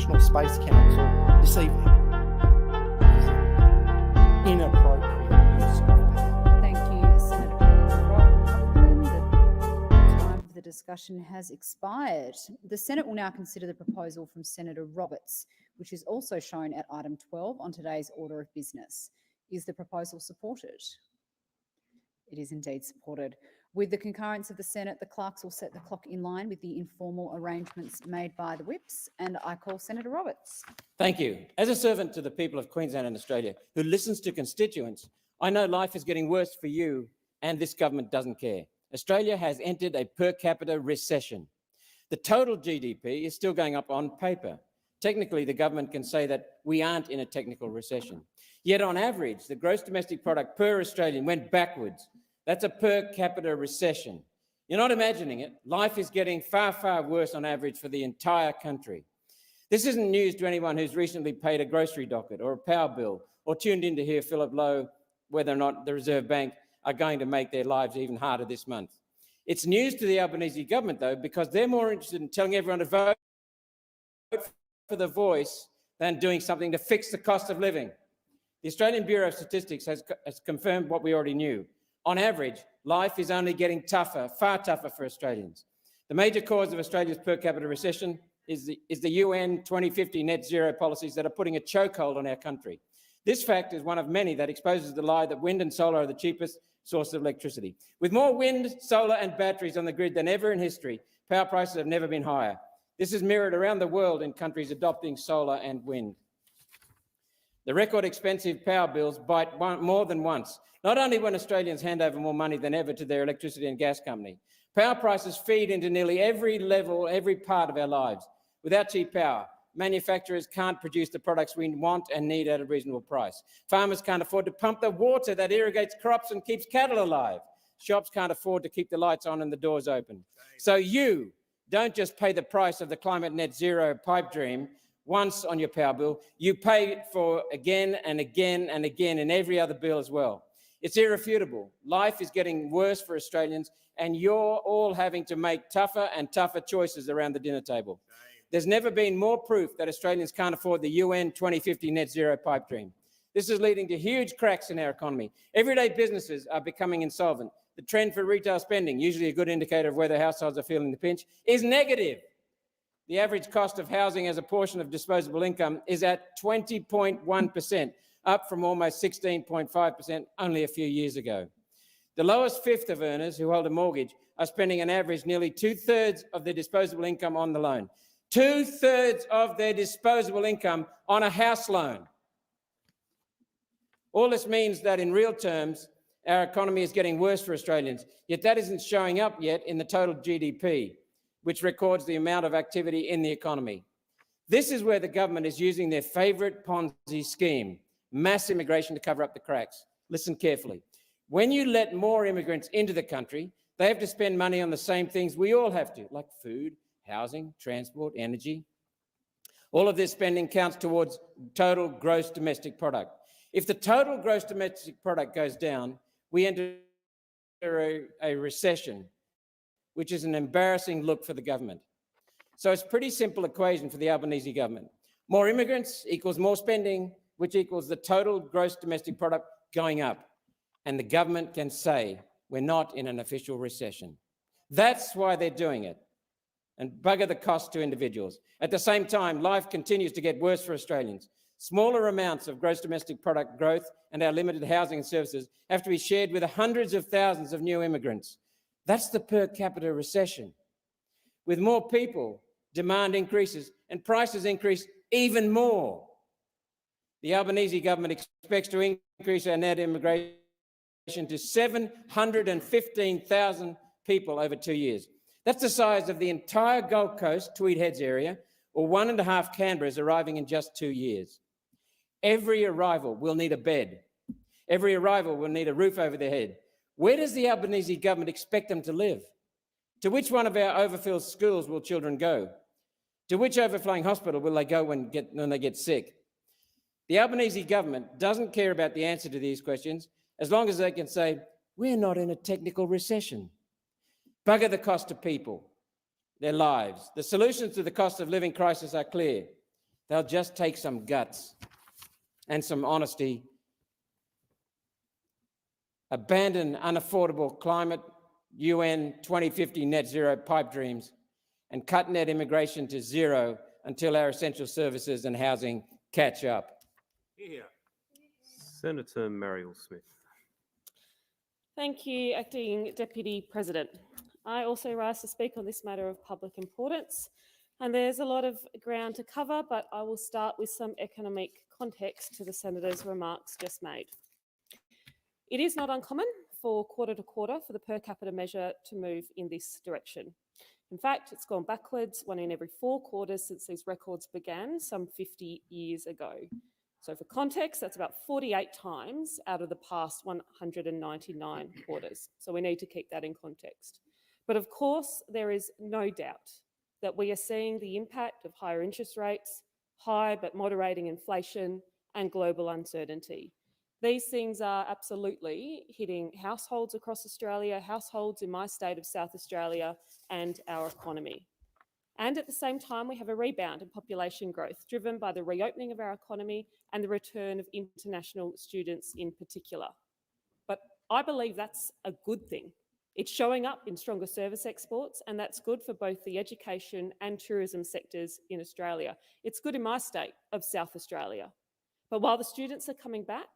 International Space Council this evening. Inappropriate use of power. Thank you, Senator Robertson. The time of the discussion has expired. The Senate will now consider the proposal from Senator Roberts, which is also shown at item 12 on today's order of business. Is the proposal supported? It is indeed supported. With the concurrence of the Senate, the clerks will set the clock in line with the informal arrangements made by the whips, and I call Senator Roberts. Thank you. As a servant to the people of Queensland and Australia who listens to constituents, I know life is getting worse for you and this government doesn't care. Australia has entered a per capita recession. The total GDP is still going up on paper. Technically, the government can say that we aren't in a technical recession. Yet on average, the gross domestic product per Australian went backwards. That's a per capita recession. You're not imagining it. Life is getting far, far worse on average for the entire country. This isn't news to anyone who's recently paid a grocery docket or a power bill or tuned in to hear Philip Lowe whether or not the Reserve Bank are going to make their lives even harder this month. It's news to the Albanese government, though, because they're more interested in telling everyone to vote for the Voice than doing something to fix the cost of living. The Australian Bureau of Statistics has confirmed what we already knew. On average, life is only getting tougher, far tougher for Australians. The major cause of Australia's per capita recession is the UN 2050 net zero policies that are putting a chokehold on our country. This fact is one of many that exposes the lie that wind and solar are the cheapest source of electricity. With more wind, solar and batteries on the grid than ever in history, power prices have never been higher. This is mirrored around the world in countries adopting solar and wind. The record expensive power bills bite more than once, not only when Australians hand over more money than ever to their electricity and gas company. Power prices feed into nearly every level, every part of our lives. Without cheap power, manufacturers can't produce the products we want and need at a reasonable price. Farmers can't afford to pump the water that irrigates crops and keeps cattle alive. Shops can't afford to keep the lights on and the doors open. So you don't just pay the price of the climate net zero pipe dream once on your power bill, you pay it for again and again and again in every other bill as well. It's irrefutable. Life is getting worse for Australians and you're all having to make tougher and tougher choices around the dinner table. There's never been more proof that Australians can't afford the UN 2050 net zero pipe dream. This is leading to huge cracks in our economy. Everyday businesses are becoming insolvent. The trend for retail spending, usually a good indicator of whether households are feeling the pinch, is negative. The average cost of housing as a portion of disposable income is at 20.1%, up from almost 16.5% only a few years ago. The lowest fifth of earners who hold a mortgage are spending an average nearly 2/3 of their disposable income on the loan. 2/3 of their disposable income on a house loan. All this means that in real terms, our economy is getting worse for Australians, yet that isn't showing up yet in the total GDP, which records the amount of activity in the economy. This is where the government is using their favourite Ponzi scheme, mass immigration, to cover up the cracks. Listen carefully. When you let more immigrants into the country, they have to spend money on the same things we all have to, like food, housing, transport, energy. All of this spending counts towards total gross domestic product. If the total gross domestic product goes down, we enter a recession, which is an embarrassing look for the government. So it's a pretty simple equation for the Albanese government. More immigrants equals more spending, which equals the total gross domestic product going up. And the government can say, we're not in an official recession. That's why they're doing it, and bugger the cost to individuals. At the same time, life continues to get worse for Australians. Smaller amounts of gross domestic product growth and our limited housing and services have to be shared with hundreds of thousands of new immigrants. That's the per capita recession. With more people, demand increases and prices increase even more. The Albanese government expects to increase our net immigration to 715,000 people over 2 years. That's the size of the entire Gold Coast, Tweed Heads area, or 1.5 Canberras arriving in just 2 years. Every arrival will need a bed. Every arrival will need a roof over their head. Where does the Albanese government expect them to live? To which one of our overfilled schools will children go? To which overflowing hospital will they go when they get sick? The Albanese government doesn't care about the answer to these questions as long as they can say, we're not in a technical recession. Bugger the cost of people, their lives. The solutions to the cost of living crisis are clear. They'll just take some guts and some honesty, abandon unaffordable climate, UN 2050 net zero pipe dreams, and cut net immigration to zero until our essential services and housing catch up. Here. Senator Mariel Smith. Thank you, Acting Deputy President. I also rise to speak on this matter of public importance, and there's a lot of ground to cover, but I will start with some economic context to the Senator's remarks just made. It is not uncommon for quarter to quarter for the per capita measure to move in this direction. In fact, it's gone backwards 1 in every 4 quarters since these records began some 50 years ago. So for context, that's about 48 times out of the past 199 quarters. So we need to keep that in context. But of course, there is no doubt that we are seeing the impact of higher interest rates, high but moderating inflation, and global uncertainty. These things are absolutely hitting households across Australia, households in my state of South Australia, and our economy. And at the same time, we have a rebound in population growth driven by the reopening of our economy and the return of international students in particular. But I believe that's a good thing. It's showing up in stronger service exports, and that's good for both the education and tourism sectors in Australia. It's good in my state of South Australia. But while the students are coming back,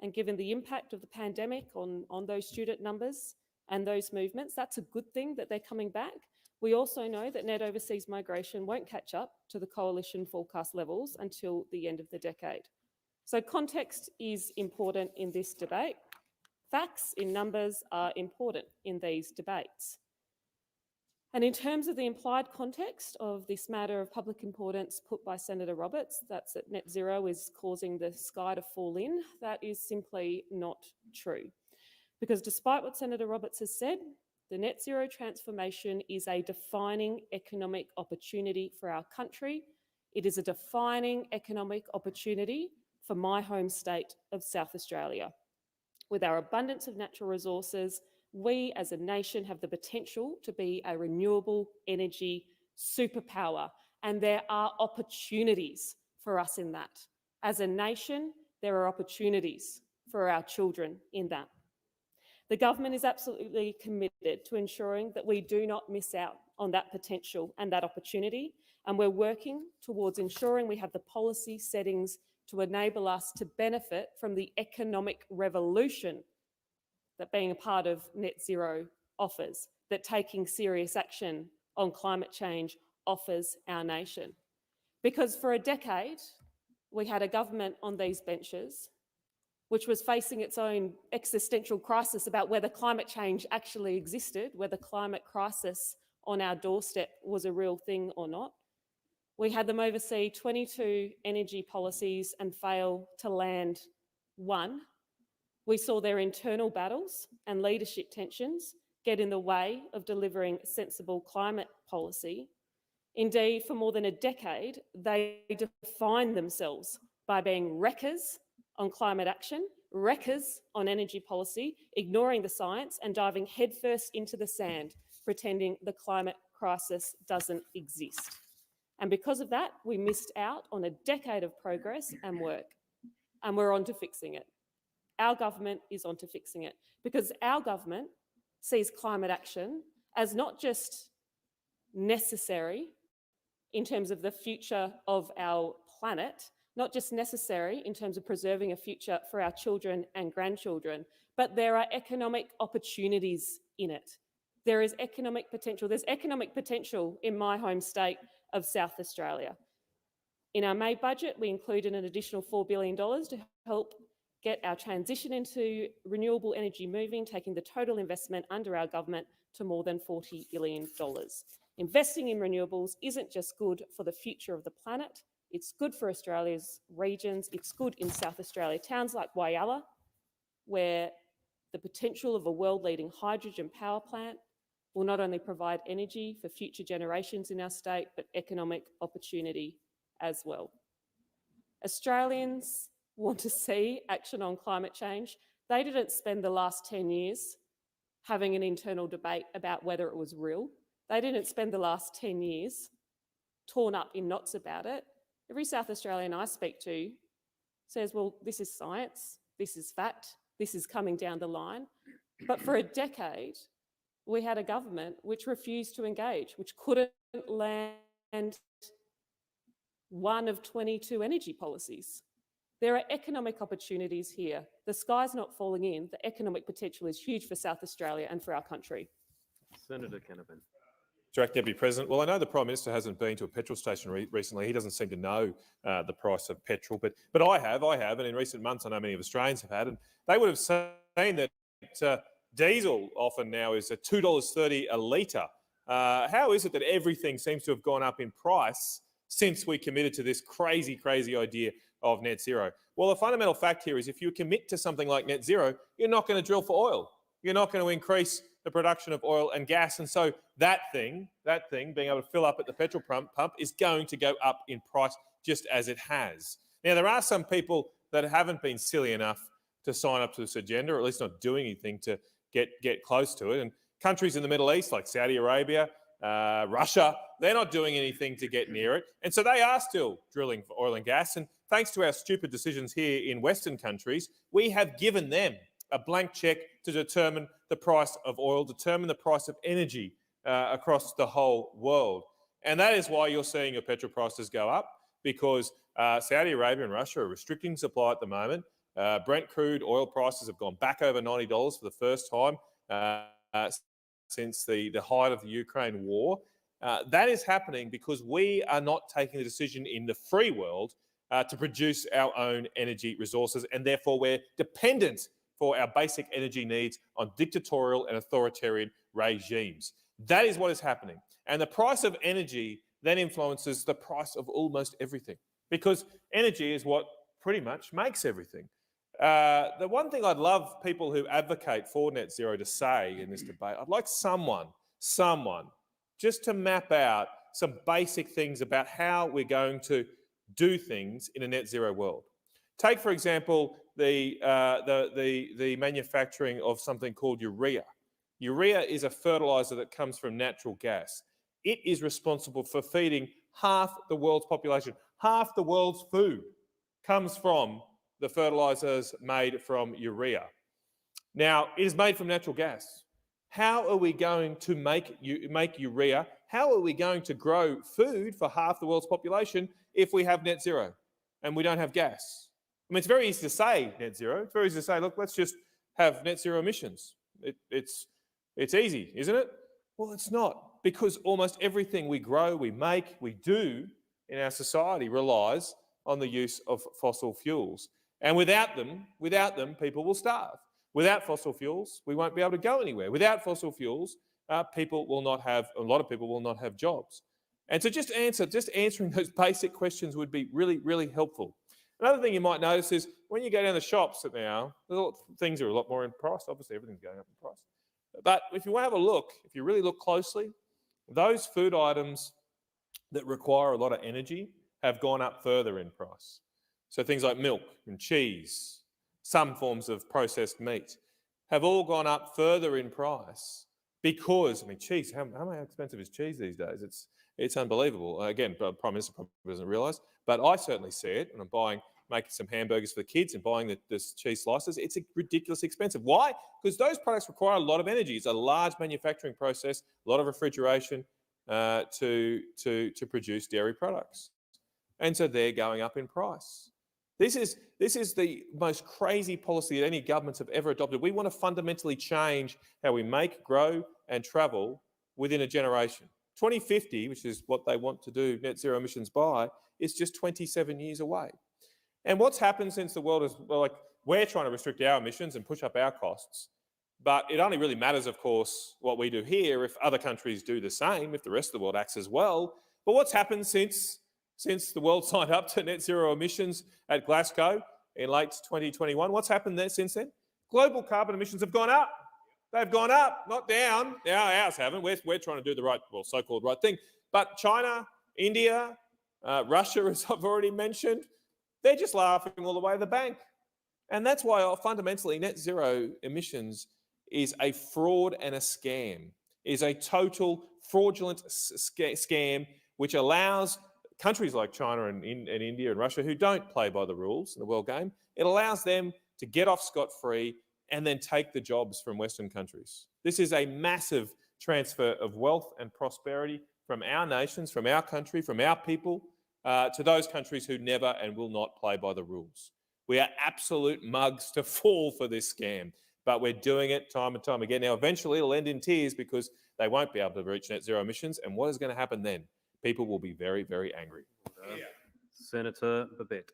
and given the impact of the pandemic on those student numbers and those movements, that's a good thing that they're coming back. We also know that net overseas migration won't catch up to the coalition forecast levels until the end of the decade. So context is important in this debate. Facts in numbers are important in these debates. And in terms of the implied context of this matter of public importance put by Senator Roberts, that's that net zero is causing the sky to fall in, that is simply not true. Because despite what Senator Roberts has said, the net zero transformation is a defining economic opportunity for our country. It is a defining economic opportunity for my home state of South Australia. With our abundance of natural resources, we as a nation have the potential to be a renewable energy superpower, and there are opportunities for us in that. As a nation, there are opportunities for our children in that. The government is absolutely committed to ensuring that we do not miss out on that potential and that opportunity, and we're working towards ensuring we have the policy settings to enable us to benefit from the economic revolution that being a part of net zero offers, that taking serious action on climate change offers our nation. Because for a decade, we had a government on these benches which was facing its own existential crisis about whether climate change actually existed, whether climate crisis on our doorstep was a real thing or not. We had them oversee 22 energy policies and fail to land one. We saw their internal battles and leadership tensions get in the way of delivering sensible climate policy. Indeed, for more than a decade, they defined themselves by being wreckers on climate action, wreckers on energy policy, ignoring the science and diving headfirst into the sand, pretending the climate crisis doesn't exist. And because of that, we missed out on a decade of progress and work, and we're on to fixing it. Our government is on to fixing it because our government sees climate action as not just necessary in terms of the future of our planet, not just necessary in terms of preserving a future for our children and grandchildren, but there are economic opportunities in it. There is economic potential. There's economic potential in my home state of South Australia. In our May budget, we included an additional $4 billion to help get our transition into renewable energy moving, taking the total investment under our government to more than $40 billion. Investing in renewables isn't just good for the future of the planet, it's good for Australia's regions, it's good in South Australia. Towns like Whyalla, where the potential of a world-leading hydrogen power plant will not only provide energy for future generations in our state, but economic opportunity as well. Australians want to see action on climate change. They didn't spend the last 10 years having an internal debate about whether it was real. They didn't spend the last 10 years torn up in knots about it. Every South Australian I speak to says, well, this is science, this is fact, this is coming down the line. But for a decade, we had a government which refused to engage, which couldn't land one of 22 energy policies. There are economic opportunities here. The sky's not falling in. The economic potential is huge for South Australia and for our country. Senator Canavan. Direct Deputy President. Well, I know the Prime Minister hasn't been to a petrol station recently. He doesn't seem to know the price of petrol, but I have, and in recent months I know many of Australians have had, and they would have seen that diesel often now is at $2.30 a litre. How is it that everything seems to have gone up in price since we committed to this crazy idea of net zero? Well, the fundamental fact here is if you commit to something like net zero, you're not going to drill for oil. You're not going to increase the production of oil and gas. And so that thing, being able to fill up at the petrol pump is going to go up in price just as it has. Now, there are some people that haven't been silly enough to sign up to this agenda, or at least not doing anything to get close to it. And countries in the Middle East like Saudi Arabia, Russia, they're not doing anything to get near it. And so they are still drilling for oil and gas. And thanks to our stupid decisions here in Western countries, we have given them a blank check to determine the price of oil, determine the price of energy across the whole world. And that is why you're seeing your petrol prices go up, because Saudi Arabia and Russia are restricting supply at the moment. Brent crude oil prices have gone back over $90 for the first time since the height of the Ukraine war. That is happening because we are not taking the decision in the free world to produce our own energy resources, and therefore we're dependent for our basic energy needs on dictatorial and authoritarian regimes. That is what is happening. And the price of energy then influences the price of almost everything, because energy is what pretty much makes everything. The one thing I'd love people who advocate for net zero to say in this debate, I'd like someone just to map out some basic things about how we're going to do things in a net zero world. Take, for example, the manufacturing of something called urea. Urea is a fertilizer that comes from natural gas. It is responsible for feeding half the world's population. Half the world's food comes from the fertilizers made from urea. Now, it is made from natural gas. How are we going to make urea? How are we going to grow food for half the world's population if we have net zero and we don't have gas? I mean, it's very easy to say net zero. It's very easy to say, look, let's just have net zero emissions. It's easy, isn't it? Well, it's not, because almost everything we grow, we make, we do in our society relies on the use of fossil fuels. And without them, people will starve. Without fossil fuels, we won't be able to go anywhere. Without fossil fuels, a lot of people will not have jobs. And so just answering those basic questions would be really, really helpful. Another thing you might notice is when you go down the shops now, things are a lot more in price. Obviously, everything's going up in price. But if you have a look, if you really look closely, those food items that require a lot of energy have gone up further in price. So things like milk and cheese, some forms of processed meat, have all gone up further in price because, I mean, cheese, how expensive is cheese these days? It's unbelievable. Again, the Prime Minister probably doesn't realise, but I certainly see it when I'm making some hamburgers for the kids and buying the cheese slices. It's ridiculously expensive. Why? Because those products require a lot of energy. It's a large manufacturing process, a lot of refrigeration to produce dairy products. And so they're going up in price. This is the most crazy policy that any governments have ever adopted. We want to fundamentally change how we make, grow and travel within a generation. 2050, which is what they want to do net zero emissions by, is just 27 years away. And what's happened since the world is, well, like, we're trying to restrict our emissions and push up our costs, but it only really matters, of course, what we do here if other countries do the same, if the rest of the world acts as well. But what's happened since the world signed up to net zero emissions at Glasgow in late 2021? What's happened there since then? Global carbon emissions have gone up. They've gone up, not down. Now ours haven't. We're trying to do the right, well, so-called right thing. But China, India, Russia, as I've already mentioned, they're just laughing all the way to the bank. And that's why fundamentally net zero emissions is a fraud and a scam, is a total fraudulent scam which allows countries like China and India and Russia who don't play by the rules in the world game, it allows them to get off scot-free and then take the jobs from Western countries. This is a massive transfer of wealth and prosperity from our nations, from our country, from our people, to those countries who never and will not play by the rules. We are absolute mugs to fall for this scam, but we're doing it time and time again. Now, eventually it'll end in tears because they won't be able to reach net zero emissions. And what is going to happen then? People will be very, very angry. Senator Babette.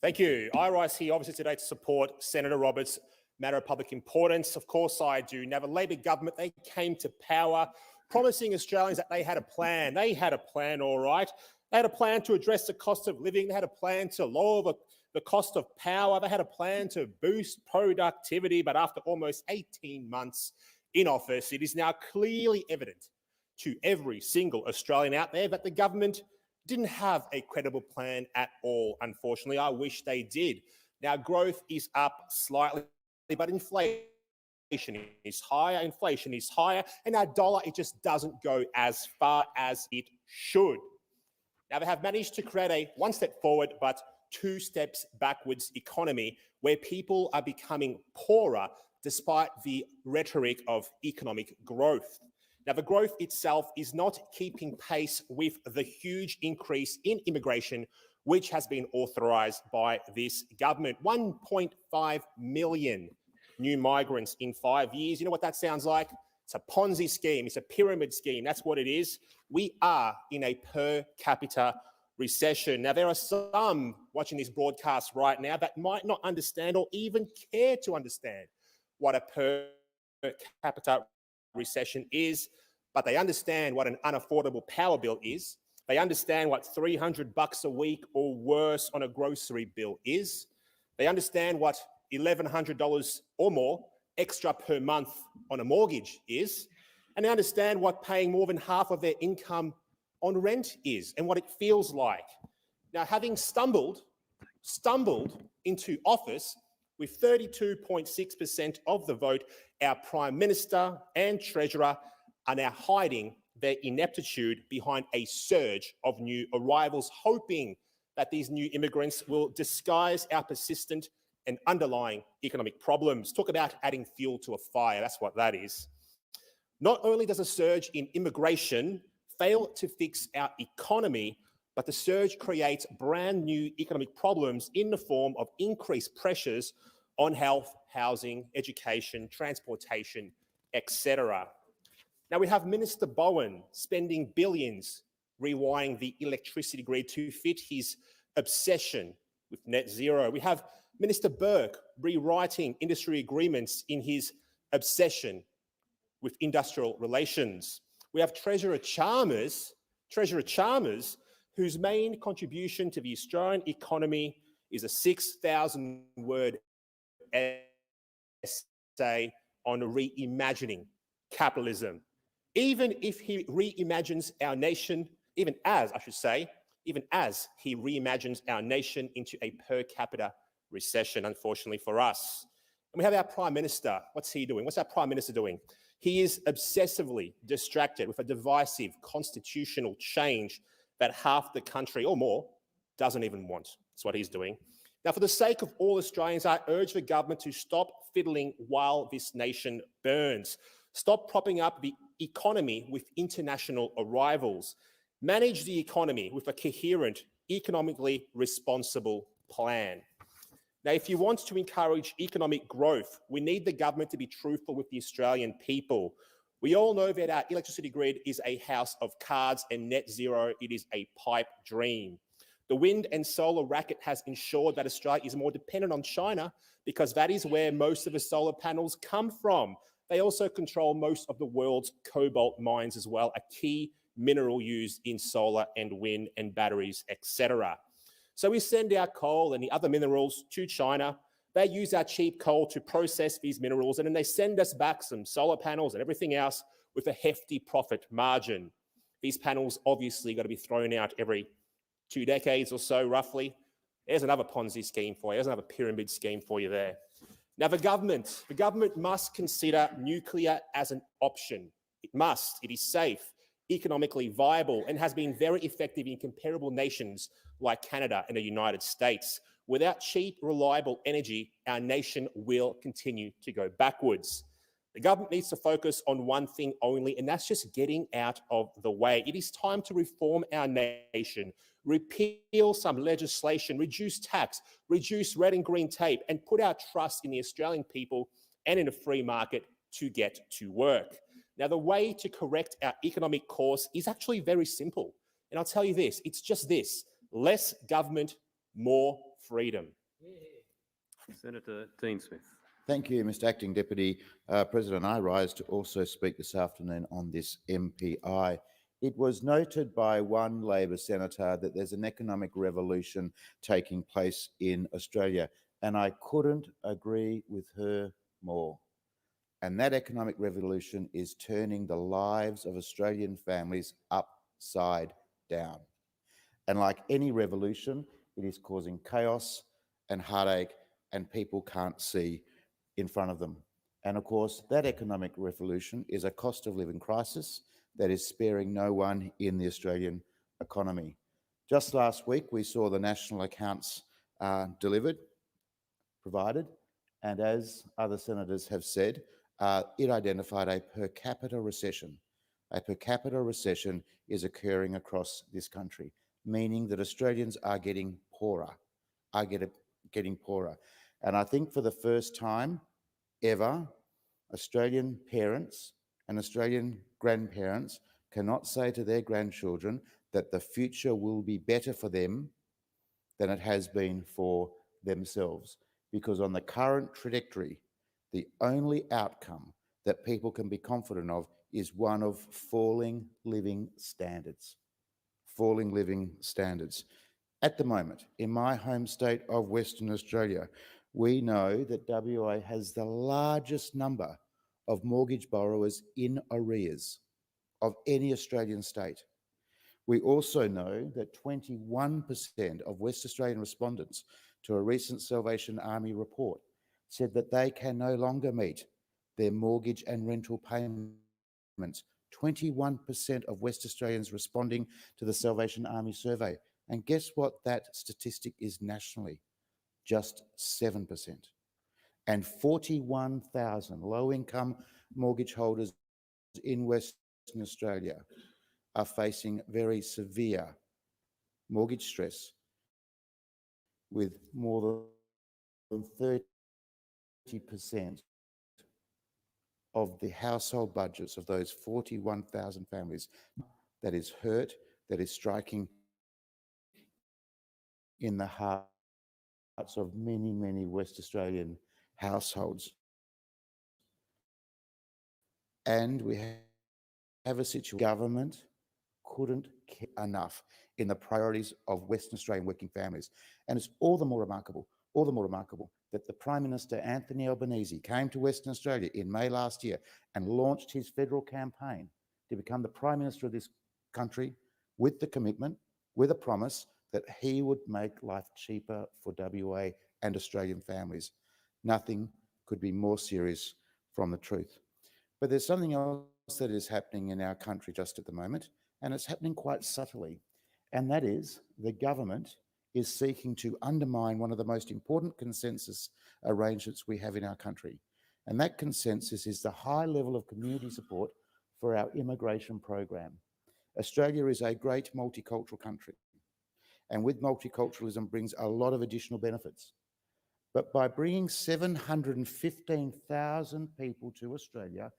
Thank you. I rise here obviously today to support Senator Roberts' matter of public importance. Of course I do. Now, the Labor government, they came to power promising Australians that they had a plan. They had a plan, all right. They had a plan to address the cost of living. They had a plan to lower the cost of power. They had a plan to boost productivity. But after almost 18 months in office, it is now clearly evident to every single Australian out there that the government didn't have a credible plan at all. Unfortunately, I wish they did. Now, growth is up slightly, but inflation is higher, and our dollar, it just doesn't go as far as it should. Now, they have managed to create a one step forward, but two steps backwards economy where people are becoming poorer despite the rhetoric of economic growth. Now, the growth itself is not keeping pace with the huge increase in immigration, which has been authorised by this government. 1.5 million new migrants in 5 years. You know what that sounds like? It's a Ponzi scheme. It's a pyramid scheme. That's what it is. We are in a per capita recession. Now, there are some watching this broadcast right now that might not understand or even care to understand what a per capita recession is, but they understand what an unaffordable power bill is. They understand what $300 a week or worse on a grocery bill is. They understand what $1,100 or more extra per month on a mortgage is. And they understand what paying more than half of their income on rent is and what it feels like. Now, having stumbled into office with 32.6% of the vote, our Prime Minister and Treasurer are now hiding their ineptitude behind a surge of new arrivals, hoping that these new immigrants will disguise our persistent and underlying economic problems. Talk about adding fuel to a fire, that's what that is. Not only does a surge in immigration fail to fix our economy, but the surge creates brand new economic problems in the form of increased pressures on health, housing, education, transportation, etc. Now, we have Minister Bowen spending billions rewiring the electricity grid to fit his obsession with net zero. We have Minister Burke rewriting industry agreements in his obsession with industrial relations. We have Treasurer Chalmers, whose main contribution to the Australian economy is a 6,000-word essay on reimagining capitalism. Even if he reimagines our nation, even as he reimagines our nation into a per capita recession, unfortunately for us. And we have our Prime Minister. What's he doing? What's our Prime Minister doing? He is obsessively distracted with a divisive constitutional change that half the country or more doesn't even want. That's what he's doing. Now, for the sake of all Australians, I urge the government to stop fiddling while this nation burns. Stop propping up the economy with international arrivals. Manage the economy with a coherent, economically responsible plan. Now, if you want to encourage economic growth, we need the government to be truthful with the Australian people. We all know that our electricity grid is a house of cards and net zero, it is a pipe dream. The wind and solar racket has ensured that Australia is more dependent on China because that is where most of the solar panels come from. They also control most of the world's cobalt mines as well, a key mineral used in solar and wind and batteries, etc. So we send our coal and the other minerals to China. They use our cheap coal to process these minerals, and then they send us back some solar panels and everything else with a hefty profit margin. These panels obviously got to be thrown out every 2 decades or so, roughly. There's another Ponzi scheme for you. There's another pyramid scheme for you there. Now, the government must consider nuclear as an option. It must. It is safe. economically viable and has been very effective in comparable nations like Canada and the United States. Without cheap, reliable energy, our nation will continue to go backwards. The government needs to focus on one thing only, and that's just getting out of the way. It is time to reform our nation, repeal some legislation, reduce tax, reduce red and green tape, and put our trust in the Australian people and in a free market to get to work. Now, the way to correct our economic course is actually very simple. And I'll tell you this, it's just this: less government, more freedom. Senator Dean Smith. Thank you, Mr Acting Deputy President. I rise to also speak this afternoon on this MPI. It was noted by one Labor senator that there's an economic revolution taking place in Australia, and I couldn't agree with her more. And that economic revolution is turning the lives of Australian families upside down. And like any revolution, it is causing chaos and heartache, and people can't see in front of them. And of course, that economic revolution is a cost of living crisis that is sparing no one in the Australian economy. Just last week, we saw the national accounts provided, and as other senators have said, it identified a per capita recession. A per capita recession is occurring across this country, meaning that Australians are getting poorer, getting poorer. And I think for the first time ever, Australian parents and Australian grandparents cannot say to their grandchildren that the future will be better for them than it has been for themselves. Because on the current trajectory, the only outcome that people can be confident of is one of falling living standards. Falling living standards. At the moment, in my home state of Western Australia, we know that WA has the largest number of mortgage borrowers in arrears of any Australian state. We also know that 21% of West Australian respondents to a recent Salvation Army report said that they can no longer meet their mortgage and rental payments. 21% of West Australians responding to the Salvation Army survey. And guess what that statistic is nationally? Just 7%. And 41,000 low-income mortgage holders in Western Australia are facing very severe mortgage stress, with more than 30% of the household budgets of those 41,000 families that is hurt, that is striking in the hearts of many, many West Australian households. And we have a situation government couldn't care enough in the priorities of Western Australian working families. And it's all the more remarkable that the Prime Minister, Anthony Albanese, came to Western Australia in May last year and launched his federal campaign to become the Prime Minister of this country with the commitment, with a promise that he would make life cheaper for WA and Australian families. Nothing could be more serious from the truth. But there's something else that is happening in our country just at the moment, and it's happening quite subtly. And that is the government is seeking to undermine one of the most important consensus arrangements we have in our country. And that consensus is the high level of community support for our immigration program. Australia is a great multicultural country, and with multiculturalism brings a lot of additional benefits. But by bringing 715,000 people to Australia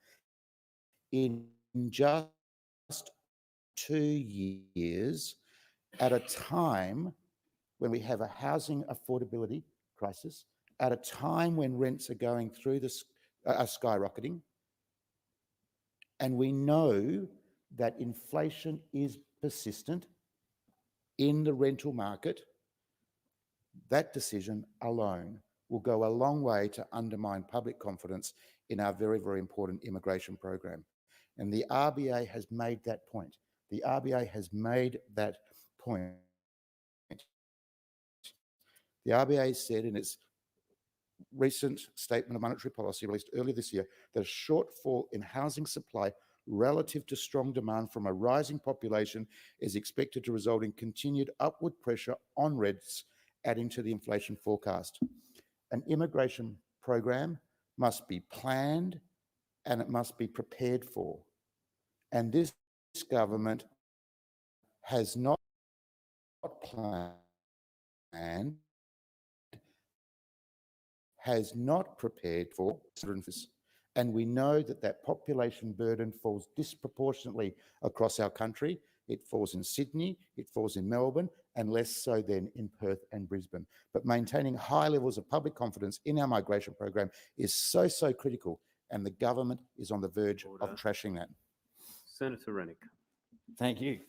in just 2 years, at a time when we have a housing affordability crisis, at a time when rents are going through are skyrocketing, and we know that inflation is persistent in the rental market, that decision alone will go a long way to undermine public confidence in our very, very important immigration program. And the RBA has made that point. The RBA has made that point. The RBA said in its recent statement of monetary policy released earlier this year that a shortfall in housing supply relative to strong demand from a rising population is expected to result in continued upward pressure on rents, adding to the inflation forecast. An immigration program must be planned and it must be prepared for. And this government has not planned, has not prepared for, and we know that that population burden falls disproportionately across our country. It falls in Sydney, it falls in Melbourne, and less so than in Perth and Brisbane. But maintaining high levels of public confidence in our migration program is so critical, and the government is on the verge of trashing that. Senator Rennick. Thank you,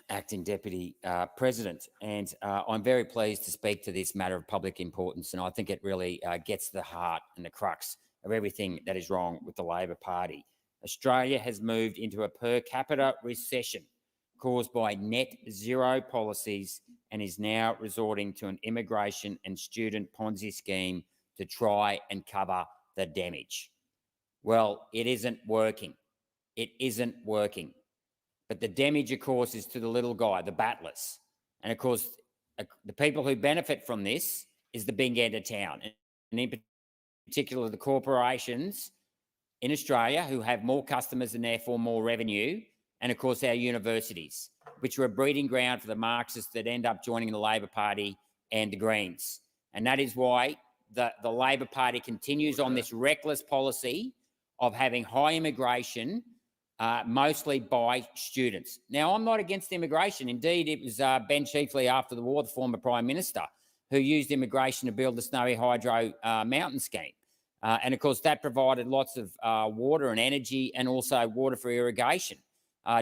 Acting Deputy President. And I'm very pleased to speak to this matter of public importance, and I think it really gets to the heart and the crux of everything that is wrong with the Labor Party. Australia has moved into a per capita recession caused by net zero policies and is now resorting to an immigration and student Ponzi scheme to try and cover the damage. Well, it isn't working. It isn't working. But the damage, of course, is to the little guy, the battlers. And, of course, the people who benefit from this is the big end of town, and in particular the corporations in Australia who have more customers and therefore more revenue, and, of course, our universities, which are a breeding ground for the Marxists that end up joining the Labor Party and the Greens. And that is why the Labor Party continues on this reckless policy of having high immigration, mostly by students. Now, I'm not against immigration. Indeed, it was Ben Chiefeley after the war, the former Prime Minister, who used immigration to build the Snowy Hydro mountain scheme. And, of course, that provided lots of water and energy and also water for irrigation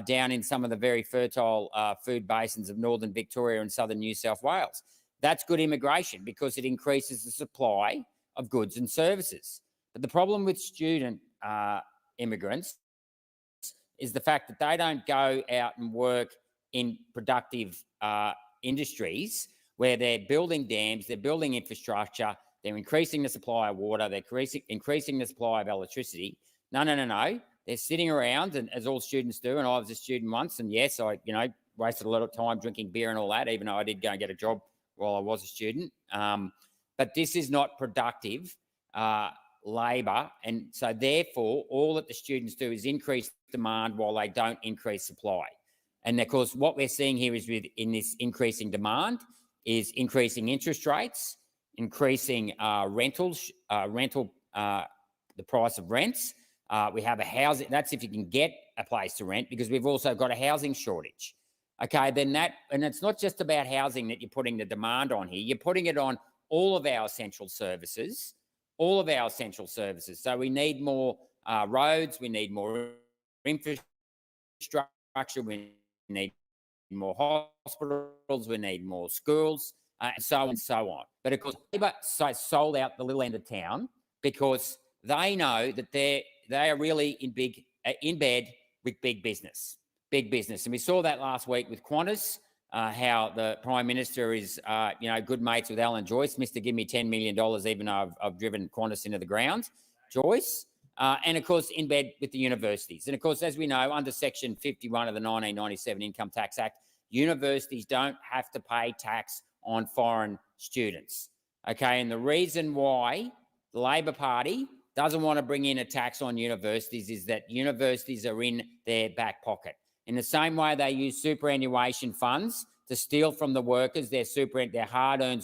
down in some of the very fertile food basins of northern Victoria and southern New South Wales. That's good immigration because it increases the supply of goods and services. But the problem with student immigrants is the fact that they don't go out and work in productive industries where they're building dams, they're building infrastructure, they're increasing the supply of water, they're increasing the supply of electricity. No. They're sitting around, and as all students do, and I was a student once, and yes, I wasted a lot of time drinking beer and all that, even though I did go and get a job while I was a student. But this is not productive labour, and so therefore all that the students do is increase demand while they don't increase supply. And of course what we're seeing here is in this increasing demand is increasing interest rates, increasing the price of rents. We have a housing, that's if you can get a place to rent, because we've also got a housing shortage. Okay, then and it's not just about housing that you're putting the demand on here, you're putting it on all of our essential services, So we need more roads, we need more infrastructure, we need more hospitals, we need more schools, and so on and so on. But of course, Labor sold out the little end of town because they know that they are really in bed with big business. And we saw that last week with Qantas, how the Prime Minister is, good mates with Alan Joyce. Mr. Give me $10 million, even though I've driven Qantas into the ground, Joyce. And, of course, in bed with the universities. And, of course, as we know, under Section 51 of the 1997 Income Tax Act, universities don't have to pay tax on foreign students. Okay, and the reason why the Labor Party doesn't want to bring in a tax on universities is that universities are in their back pocket. In the same way they use superannuation funds to steal from the workers their hard-earned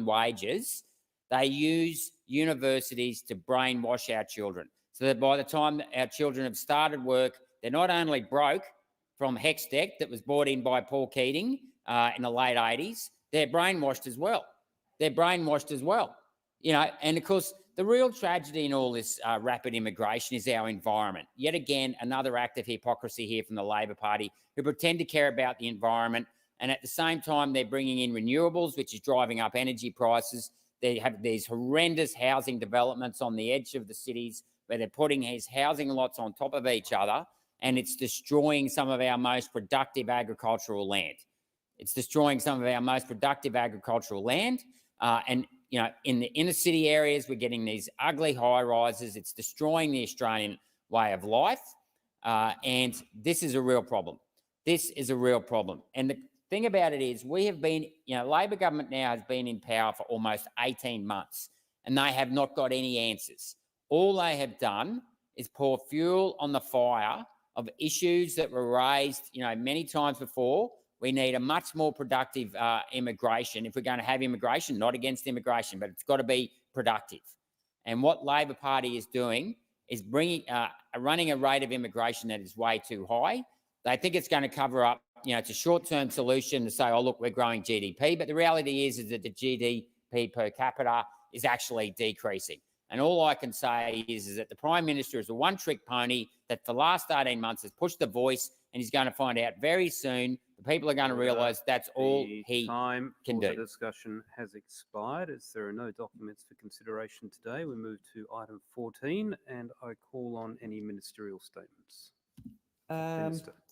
wages, they use universities to brainwash our children. So that by the time our children have started work, they're not only broke from HEXDEC that was brought in by Paul Keating in the late 80s, they're brainwashed as well. And of course, the real tragedy in all this rapid immigration is our environment. Yet again, another act of hypocrisy here from the Labor Party, who pretend to care about the environment, and at the same time, they're bringing in renewables, which is driving up energy prices. They have these horrendous housing developments on the edge of the cities where they're putting these housing lots on top of each other, and it's destroying some of our most productive agricultural land. And in the inner city areas, we're getting these ugly high rises. It's destroying the Australian way of life. And this is a real problem. This is a real problem. And the thing about it is we have been, Labor government now has been in power for almost 18 months and they have not got any answers. All they have done is pour fuel on the fire of issues that were raised, many times before. We need a much more productive immigration. If we're going to have immigration, not against immigration, but it's got to be productive. And what Labor Party is doing is running a rate of immigration that is way too high. They think it's going to cover up, it's a short-term solution to say, oh, look, we're growing GDP. But the reality is that the GDP per capita is actually decreasing. And all I can say is that the Prime Minister is a one-trick pony that for the last 18 months has pushed the voice, and he's going to find out very soon. The people are going to realise that's all he time can for do. the discussion has expired. As there are no documents for consideration today, we move to item 14, and I call on any ministerial statements. Minister.